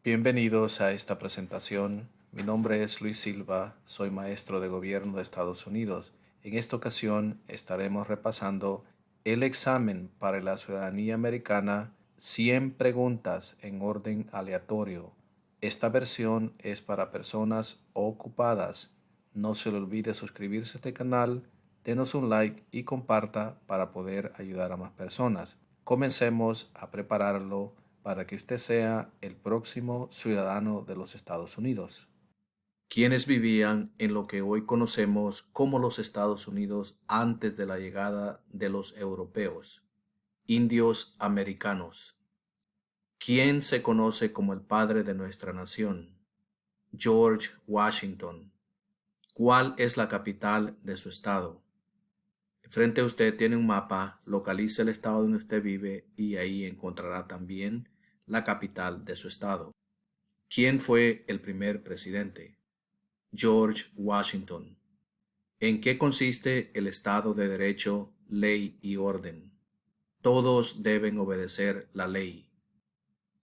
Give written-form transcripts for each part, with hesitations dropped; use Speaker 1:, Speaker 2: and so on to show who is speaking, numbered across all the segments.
Speaker 1: Bienvenidos a esta presentación. Mi nombre es Luis Silva, soy maestro de gobierno de Estados Unidos. En esta ocasión estaremos repasando el examen para la ciudadanía americana, 100 preguntas en orden aleatorio. Esta versión es para personas ocupadas. No se le olvide suscribirse a este canal, denos un like y comparta para poder ayudar a más personas. Comencemos a prepararlo para que usted sea el próximo ciudadano de los Estados Unidos. ¿Quiénes vivían en lo que hoy conocemos como los Estados Unidos antes de la llegada de los europeos? Indios americanos. ¿Quién se conoce como el padre de nuestra nación? George Washington. ¿Cuál es la capital de su estado? Frente a usted tiene un mapa, localice el estado donde usted vive y ahí encontrará también la capital de su estado. ¿Quién fue el primer presidente? George Washington. ¿En qué consiste el Estado de Derecho, ley y orden? Todos deben obedecer la ley.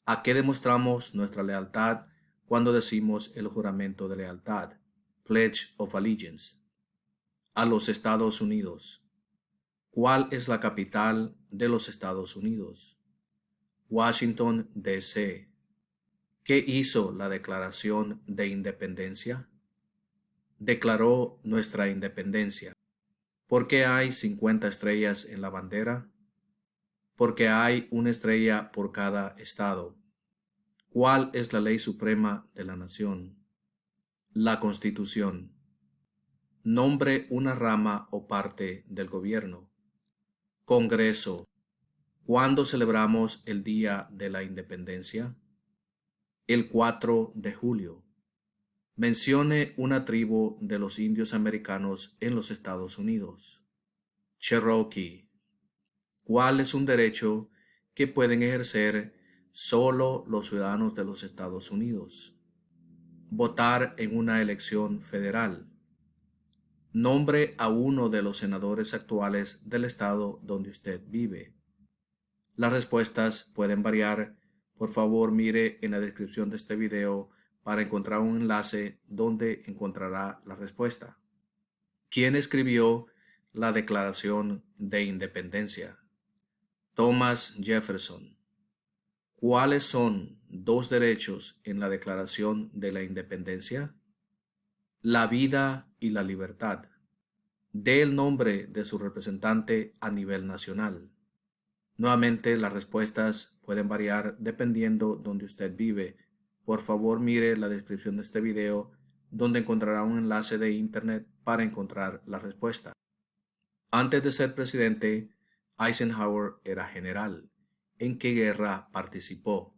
Speaker 1: ¿A qué demostramos nuestra lealtad cuando decimos el juramento de lealtad? Pledge of Allegiance. A los Estados Unidos. ¿Cuál es la capital de los Estados Unidos? Washington, D.C. ¿Qué hizo la Declaración de Independencia? Declaró nuestra independencia. ¿Por qué hay 50 estrellas en la bandera? Porque hay una estrella por cada estado. ¿Cuál es la ley suprema de la nación? La Constitución. Nombre una rama o parte del gobierno. Congreso. ¿Cuándo celebramos el Día de la Independencia? El 4 de julio. Mencione una tribu de los indios americanos en los Estados Unidos. Cherokee. ¿Cuál es un derecho que pueden ejercer solo los ciudadanos de los Estados Unidos? Votar en una elección federal. Nombre a uno de los senadores actuales del estado donde usted vive. Las respuestas pueden variar. Por favor, mire en la descripción de este video para encontrar un enlace donde encontrará la respuesta. ¿Quién escribió la Declaración de Independencia? Thomas Jefferson. ¿Cuáles son dos derechos en la Declaración de la Independencia? La vida y la libertad. Dé el nombre de su representante a nivel nacional. Nuevamente, las respuestas pueden variar dependiendo donde usted vive. Por favor, mire la descripción de este video donde encontrará un enlace de internet para encontrar la respuesta. Antes de ser presidente, Eisenhower era general. ¿En qué guerra participó?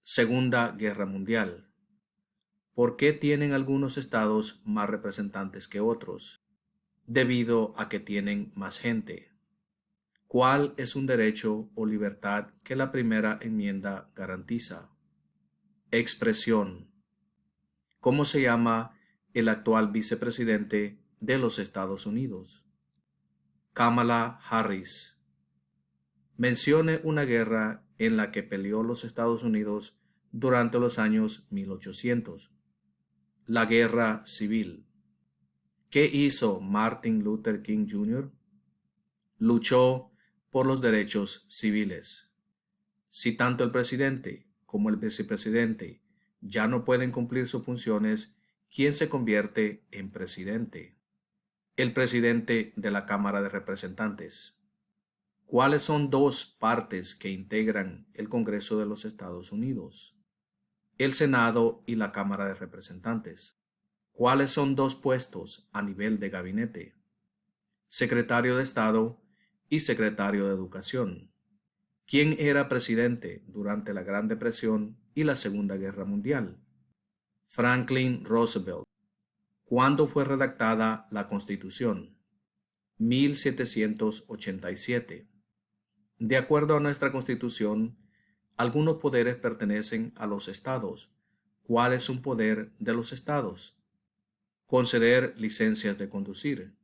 Speaker 1: Segunda Guerra Mundial. ¿Por qué tienen algunos estados más representantes que otros? Debido a que tienen más gente. ¿Cuál es un derecho o libertad que la primera enmienda garantiza? Expresión. ¿Cómo se llama el actual vicepresidente de los Estados Unidos? Kamala Harris. Mencione una guerra en la que peleó los Estados Unidos durante los años 1800. La Guerra Civil. ¿Qué hizo Martin Luther King Jr.? Luchó por los derechos civiles. Si tanto el presidente como el vicepresidente ya no pueden cumplir sus funciones, ¿quién se convierte en presidente? El presidente de la Cámara de Representantes. ¿Cuáles son dos partes que integran el Congreso de los Estados Unidos? El Senado y la Cámara de Representantes. ¿Cuáles son dos puestos a nivel de gabinete? Secretario de Estado y Secretario de Educación. ¿Quién era presidente durante la Gran Depresión y la Segunda Guerra Mundial? Franklin Roosevelt. ¿Cuándo fue redactada la Constitución? 1787. De acuerdo a nuestra Constitución, algunos poderes pertenecen a los estados. ¿Cuál es un poder de los estados? Conceder licencias de conducir.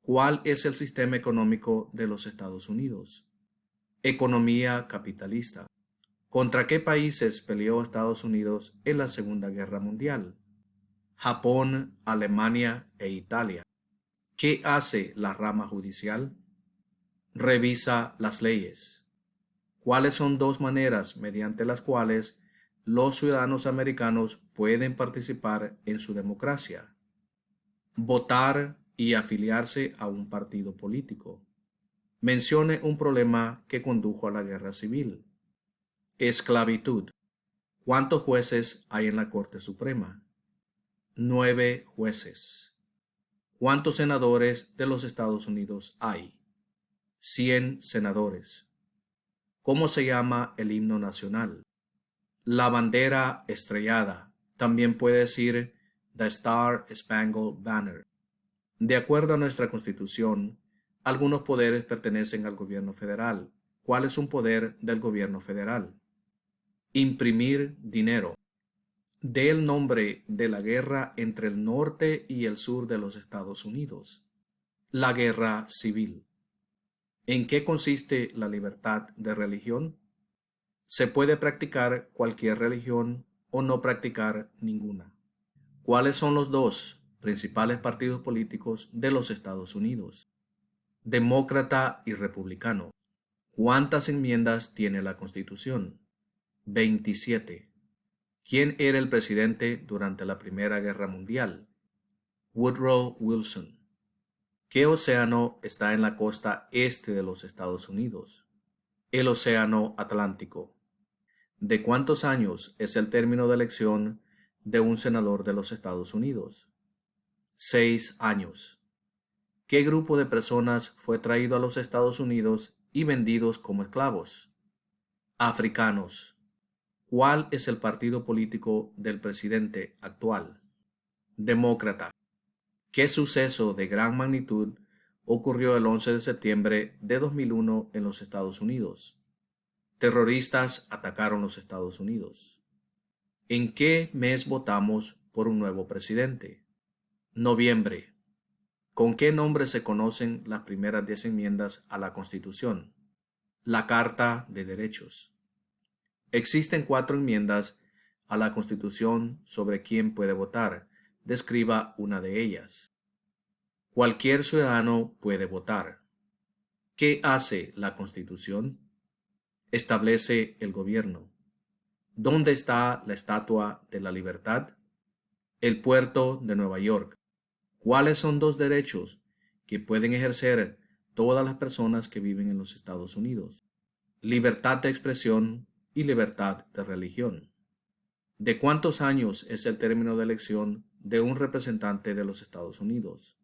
Speaker 1: ¿Cuál es el sistema económico de los Estados Unidos? Economía capitalista. ¿Contra qué países peleó Estados Unidos en la Segunda Guerra Mundial? Japón, Alemania e Italia. ¿Qué hace la rama judicial? Revisa las leyes. ¿Cuáles son dos maneras mediante las cuales los ciudadanos americanos pueden participar en su democracia? Votar y afiliarse a un partido político. Mencione un problema que condujo a la guerra civil. Esclavitud. ¿Cuántos jueces hay en la Corte Suprema? 9 jueces. ¿Cuántos senadores de los Estados Unidos hay? 100 senadores. ¿Cómo se llama el himno nacional? La bandera estrellada. También puede decir The Star Spangled Banner. De acuerdo a nuestra Constitución, algunos poderes pertenecen al gobierno federal. ¿Cuál es un poder del gobierno federal? Imprimir dinero. Dé el nombre de la guerra entre el norte y el sur de los Estados Unidos. La guerra civil. ¿En qué consiste la libertad de religión? Se puede practicar cualquier religión o no practicar ninguna. ¿Cuáles son los dos principales partidos políticos de los Estados Unidos? Demócrata y republicano. ¿Cuántas enmiendas tiene la Constitución? 27. ¿Quién era el presidente durante la Primera Guerra Mundial? Woodrow Wilson. ¿Qué océano está en la costa este de los Estados Unidos? El Océano Atlántico. ¿De cuántos años es el término de elección de un senador de los Estados Unidos? 6 años. ¿Qué grupo de personas fue traído a los Estados Unidos y vendidos como esclavos? Africanos. ¿Cuál es el partido político del presidente actual? Demócrata. ¿Qué suceso de gran magnitud ocurrió el 11 de septiembre de 2001 en los Estados Unidos? Terroristas atacaron los Estados Unidos. ¿En qué mes votamos por un nuevo presidente? Noviembre. ¿Con qué nombre se conocen las primeras 10 enmiendas a la Constitución? La Carta de Derechos. Existen 4 enmiendas a la Constitución sobre quién puede votar. Describa una de ellas. Cualquier ciudadano puede votar. ¿Qué hace la Constitución? Establece el gobierno. ¿Dónde está la Estatua de la Libertad? El puerto de Nueva York. ¿Cuáles son 2 derechos que pueden ejercer todas las personas que viven en los Estados Unidos? Libertad de expresión y libertad de religión. ¿De cuántos años es el término de elección de un representante de los Estados Unidos?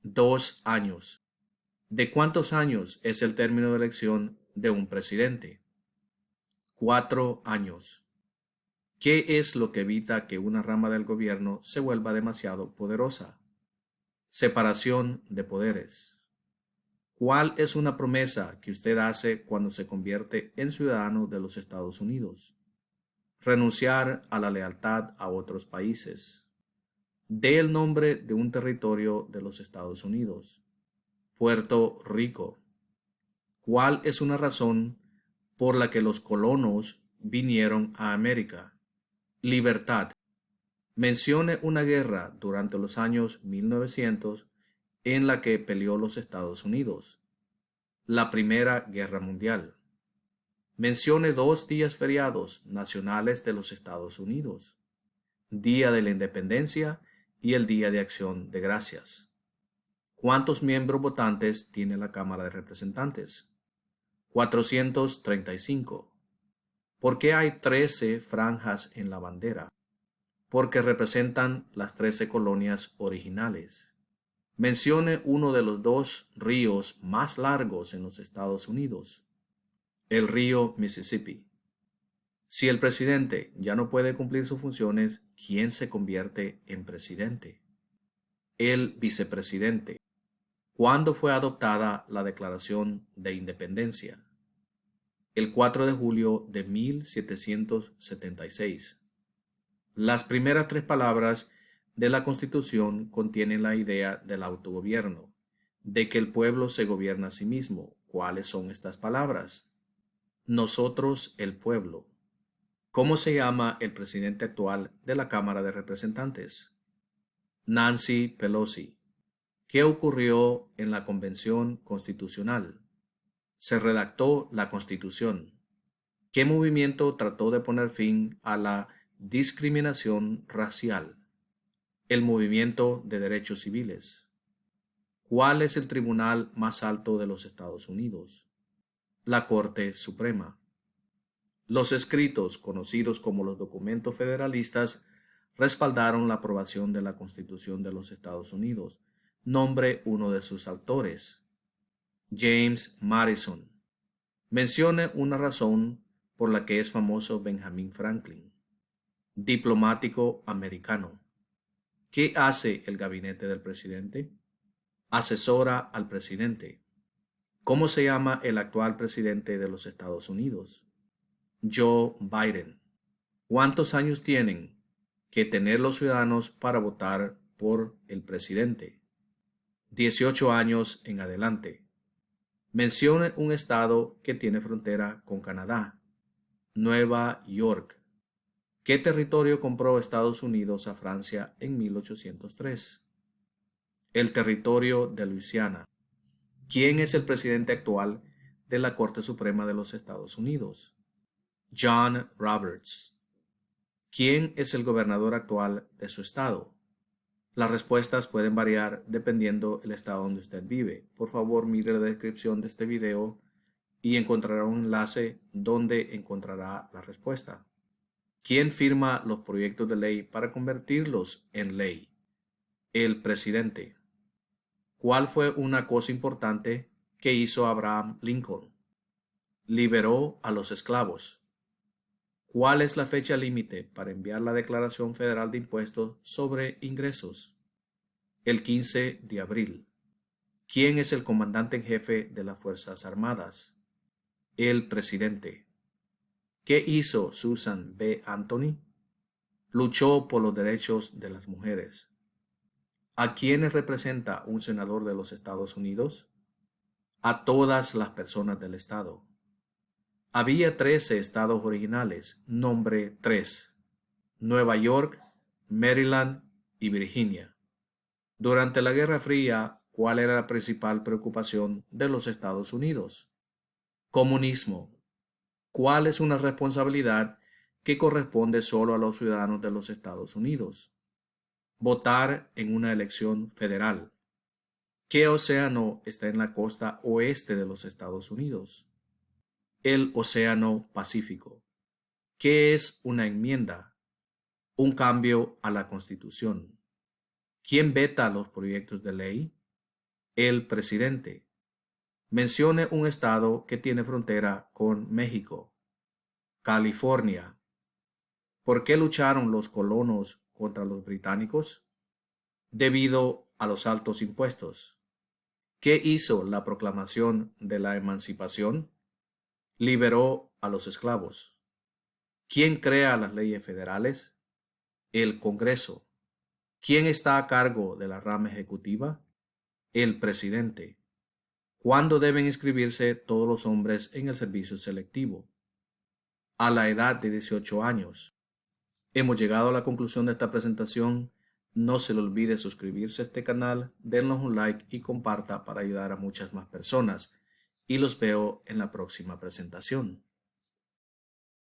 Speaker 1: 2 años. ¿De cuántos años es el término de elección de un presidente? 4 años. ¿Qué es lo que evita que una rama del gobierno se vuelva demasiado poderosa? Separación de poderes. ¿Cuál es una promesa que usted hace cuando se convierte en ciudadano de los Estados Unidos? Renunciar a la lealtad a otros países. Dé el nombre de un territorio de los Estados Unidos. Puerto Rico. ¿Cuál es una razón por la que los colonos vinieron a América? Libertad. Mencione una guerra durante los años 1900 en la que peleó los Estados Unidos. La Primera Guerra Mundial. Mencione 2 días feriados nacionales de los Estados Unidos. Día de la Independencia y el Día de Acción de Gracias. ¿Cuántos miembros votantes tiene la Cámara de Representantes? 435. ¿Por qué hay 13 franjas en la bandera? Porque representan las 13 colonias originales. Mencione uno de los 2 ríos más largos en los Estados Unidos. El río Mississippi. Si el presidente ya no puede cumplir sus funciones, ¿quién se convierte en presidente? El vicepresidente. ¿Cuándo fue adoptada la Declaración de Independencia? El 4 de julio de 1776. Las primeras 3 palabras de la Constitución contienen la idea del autogobierno, de que el pueblo se gobierna a sí mismo. ¿Cuáles son estas palabras? Nosotros, el pueblo. ¿Cómo se llama el presidente actual de la Cámara de Representantes? Nancy Pelosi. ¿Qué ocurrió en la Convención Constitucional? Se redactó la Constitución. ¿Qué movimiento trató de poner fin a la discriminación racial? El Movimiento de Derechos Civiles. ¿Cuál es el tribunal más alto de los Estados Unidos? La Corte Suprema. Los escritos, conocidos como los documentos federalistas, respaldaron la aprobación de la Constitución de los Estados Unidos. Nombre uno de sus autores. James Madison. Mencione una razón por la que es famoso Benjamin Franklin. Diplomático americano. ¿Qué hace el gabinete del presidente? Asesora al presidente. ¿Cómo se llama el actual presidente de los Estados Unidos? Joe Biden. ¿Cuántos años tienen que tener los ciudadanos para votar por el presidente? 18 años en adelante. Mencione un estado que tiene frontera con Canadá. Nueva York. ¿Qué territorio compró Estados Unidos a Francia en 1803? El territorio de Luisiana. ¿Quién es el presidente actual de la Corte Suprema de los Estados Unidos? John Roberts. ¿Quién es el gobernador actual de su estado? Las respuestas pueden variar dependiendo del estado donde usted vive. Por favor, mire la descripción de este video y encontrará un enlace donde encontrará la respuesta. ¿Quién firma los proyectos de ley para convertirlos en ley? El presidente. ¿Cuál fue una cosa importante que hizo Abraham Lincoln? Liberó a los esclavos. ¿Cuál es la fecha límite para enviar la Declaración Federal de Impuestos sobre Ingresos? El 15 de abril. ¿Quién es el comandante en jefe de las Fuerzas Armadas? El presidente. ¿Qué hizo Susan B. Anthony? Luchó por los derechos de las mujeres. ¿A quiénes representa un senador de los Estados Unidos? A todas las personas del estado. Había 13 estados originales, nombre 3. Nueva York, Maryland y Virginia. Durante la Guerra Fría, ¿cuál era la principal preocupación de los Estados Unidos? Comunismo. ¿Cuál es una responsabilidad que corresponde solo a los ciudadanos de los Estados Unidos? Votar en una elección federal. ¿Qué océano está en la costa oeste de los Estados Unidos? El Océano Pacífico. ¿Qué es una enmienda? Un cambio a la Constitución. ¿Quién veta los proyectos de ley? El presidente. Mencione un estado que tiene frontera con México. California. ¿Por qué lucharon los colonos contra los británicos? Debido a los altos impuestos. ¿Qué hizo la proclamación de la emancipación? Liberó a los esclavos. ¿Quién crea las leyes federales? El Congreso. ¿Quién está a cargo de la rama ejecutiva? El presidente. ¿Cuándo deben inscribirse todos los hombres en el servicio selectivo? A la edad de 18 años. Hemos llegado a la conclusión de esta presentación. No se le olvide suscribirse a este canal, denos un like y comparta para ayudar a muchas más personas. Y los veo en la próxima presentación.